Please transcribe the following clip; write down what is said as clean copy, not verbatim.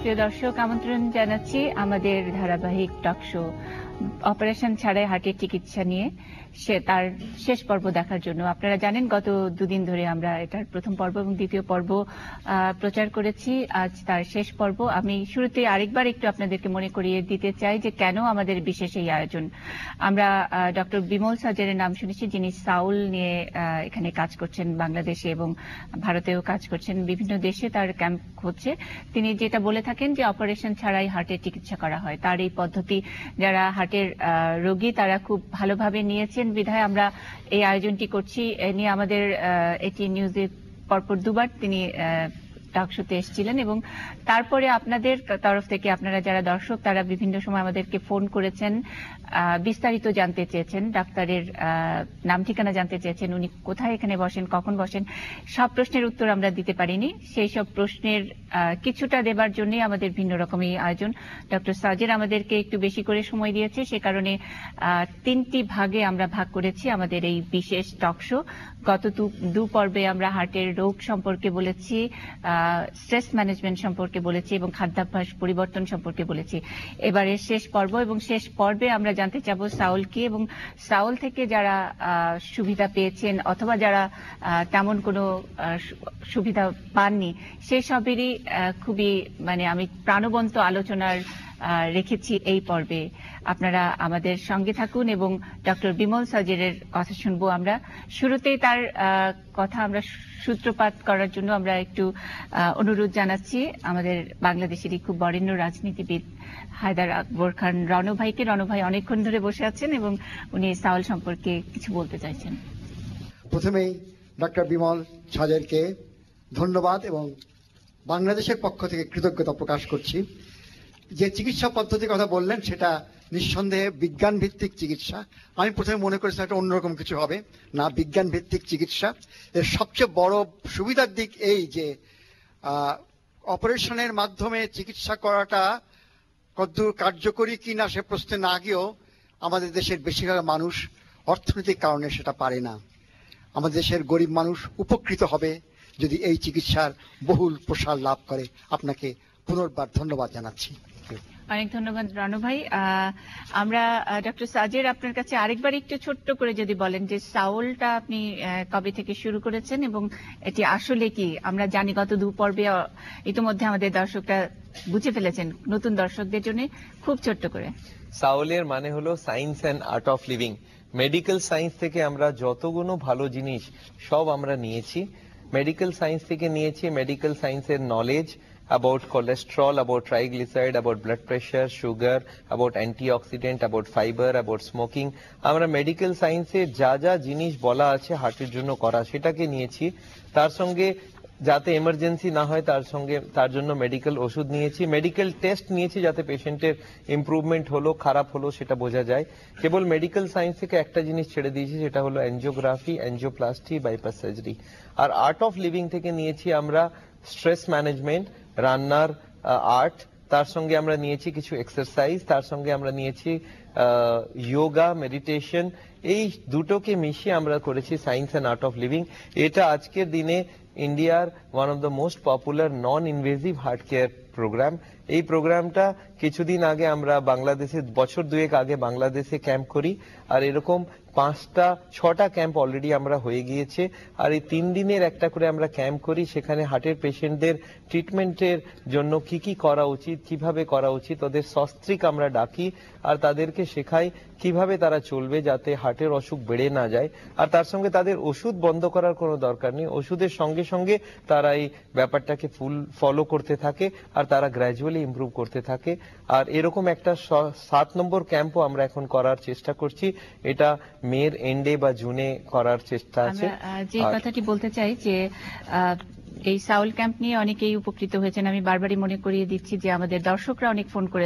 প্রিয় দর্শক, আমন্ত্রণ জানাচ্ছি আমাদের ধারাবাহিক টক শো অপারেশন ছাড়াই হার্টের চিকিৎসা নিয়ে তার শেষ পর্ব দেখার জন্য। আপনারা জানেন গত দুদিন ধরে আমরা এটার প্রথম পর্ব এবং দ্বিতীয় পর্ব প্রচার করেছি। আজ তার শেষ পর্ব। আমি শুরুতে আরেকবার একটু আপনাদেরকে মনে করিয়ে দিতে চাই যে কেন আমাদের বিশেষ এই আয়োজন। আমরা ডক্টর বিমল সাজেরের নাম শুনেছি, যিনি সাউল নিয়ে এখানে কাজ করছেন, বাংলাদেশে এবং ভারতেও কাজ করছেন, বিভিন্ন দেশে তার ক্যাম্প হচ্ছে। তিনি যেটা বলে থাকেন যে অপারেশন ছাড়াই হার্টের চিকিৎসা করা হয়। তার এই পদ্ধতি যারা হার্টের রোগী তারা খুব ভালোভাবে নিয়েছেন বিধায় আমরা এই আয়োজনটি করছি। এ নিয়ে আমাদের এটি নিউজে পরপর দুবার তিনি টক শোতে এসেছিলেন এবং তারপরে আপনাদের তরফ থেকে আপনারা যারা দর্শক তারা বিভিন্ন সময় আমাদেরকে ফোন করেছেন, বিস্তারিত জানতে চেয়েছেন, ডাক্তারের নাম ঠিকানা জানতে চেয়েছেন, উনি কোথায় এখানে বসেন, কখন বসেন। সব প্রশ্নের উত্তর আমরা দিতে পারিনি। সেই সব প্রশ্নের কিছুটা দেবার জন্যই আমাদের ভিন্ন রকম এই আয়োজন। ডক্টর সাজের আমাদেরকে একটু বেশি করে সময় দিয়েছে, সে কারণে তিনটি ভাগে আমরা ভাগ করেছি আমাদের এই বিশেষ টক শো। গত দু পর্বে আমরা হার্টের রোগ সম্পর্কে বলেছি, স্ট্রেস ম্যানেজমেন্ট সম্পর্কে বলেছি এবং খাদ্যাভ্যাস পরিবর্তন সম্পর্কে বলেছি। এবারে শেষ পর্ব এবং শেষ পর্বে আমরা জানতে চাব সাউল কি এবং সাউল থেকে যারা সুবিধা পেয়েছেন অথবা যারা তেমন কোনো সুবিধা পাননি সেই সবেরই খুবই আমি প্রাণবন্ত আলোচনার রেখেছি এই পর্বে। আপনারা আমাদের সঙ্গে থাকুন এবং ডক্টর বিমল সাজেরের কথা শুনবো আমরা। শুরুতেই তার কথা আমরা সূত্রপাত করার জন্য আমরা একটু অনুরোধ জানাচ্ছি আমাদের বাংলাদেশেরই খুব বরেণ্য রাজনীতিবিদ হায়দার আকবর খান রণ ভাইকে। রণ ভাই অনেকক্ষণ ধরে বসে আছেন এবং উনি সাউল সম্পর্কে কিছু বলতে চাইছেন। প্রথমেই ডক্টর বিমল সাজেরকে ধন্যবাদ এবং বাংলাদেশের পক্ষ থেকে কৃতজ্ঞতা প্রকাশ করছি। যে চিকিৎসা পদ্ধতির কথা বললেন সেটা নিঃসন্দেহে বিজ্ঞান ভিত্তিক চিকিৎসা। আমি প্রথমে মনে করেছিলাম একটা অন্যরকম কিছু হবে, না, বিজ্ঞান ভিত্তিক চিকিৎসা। এর সবচেয়ে বড় সুবিধার দিক এই যে অপারেশনের মাধ্যমে চিকিৎসা করাটা কতদূর কার্যকরী কিনা সে প্রশ্নে না গিয়েও আমাদের দেশের বেশিরভাগ মানুষ অর্থনৈতিক কারণে সেটা পারে না। আমাদের দেশের গরিব মানুষ উপকৃত হবে যদি এই চিকিৎসার বহুল প্রসার লাভ করে। আপনাকে পুনর্বার ধন্যবাদ জানাচ্ছি। অনেক ধন্যবাদ রণ ভাই। আমরা ডক্টর সাজের আপনার কাছে আরেকবার একটু ছোট্ট করে যদি বলেন যে সাউলটা আপনি কবে থেকে শুরু করেছেন এবং এটি আসলে কি। আমরা জানি গত দু পর্বে ইতিমধ্যে আমাদের দর্শকরা বুঝে ফেলেছেন, নতুন দর্শকদের জন্য খুব ছোট্ট করে। সাউলের মানে হলো science and art of living. Medical science থেকে আমরা যতগুলো ভালো জিনিস সব আমরা নিয়েছি। মেডিকেল সায়েন্স থেকে নিয়েছি মেডিকেল সায়েন্সের knowledge about cholesterol, about triglyceride, about blood pressure, sugar, about antioxidant, about fiber, about smoking. আমরা মেডিকেল সায়েন্সে যা যা জিনিস বলা আছে হার্টের জন্য করা সেটাকে নিয়েছি। তার সঙ্গে যাতে এমার্জেন্সি না হয় তার জন্য মেডিকেল ওষুধ নিয়েছি, মেডিকেল টেস্ট নিয়েছি যাতে পেশেন্টের ইমপ্রুভমেন্ট হলো খারাপ হলো সেটা বোঝা যায়। কেবল মেডিকেল সায়েন্স থেকে একটা জিনিস ছেড়ে দিয়েছি, সেটা হলো এনজিওগ্রাফি, এনজিওপ্লাস্টি, বাইপাস সার্জারি। আর আর্ট অফ লিভিং থেকে নিয়েছি আমরা স্ট্রেস ম্যানেজমেন্ট, রান্নার আর্ট, তার সঙ্গে আমরা নিয়েছি কিছু এক্সারসাইজ, তার সঙ্গে আমরা নিয়েছি যোগা, মেডিটেশন। এই দুটোকে মিশিয়ে আমরা করেছি science and art of living. এটা আজকের দিনে ইন্ডিয়ার one of the most popular non invasive heart care program. এই প্রোগ্রামটা কিছুদিন আগে আমরা বাংলাদেশে, বছর দুয়েক আগে বাংলাদেশে ক্যাম্প করি, আর এরকম 5-6টা ক্যাম্প অলরেডি আমরা হয়ে গিয়েছে। আর এই 3 দিনের একটা করে আমরা ক্যাম্প করি, সেখানে হার্টের পেশেন্টদের ট্রিটমেন্টের জন্য কি কি করা উচিত, কিভাবে করা উচিত, ওদের সস্ত্রীক আমরা ডাকি আর তাদেরকে শেখাই কিভাবে তারা চলবে যাতে হার্টের অসুখ বেড়ে না যায়। আর তার সঙ্গে তাদের ওষুধ বন্ধ করার কোনো দরকার নেই, ওষুধের সঙ্গে সঙ্গে তারা এই ব্যাপারটাকে ফুল ফলো করতে থাকে আর তারা গ্র্যাজুয়ালি ইমপ্রুভ করতে থাকে। আর এরকম একটা 7 নম্বর ক্যাম্পও আমরা এখন করার চেষ্টা করছি। এটা মের এন্ডে বা জুনে করার চেষ্টা আছে। যে কথাটি বলতে চাই যে এই সাউল ক্যাম্প নিয়ে অনেকেই উপকৃত হয়েছেন। আমি বারবারই মনে করিয়ে দিচ্ছি যে আমাদের দর্শকরা অনেক ফোন করে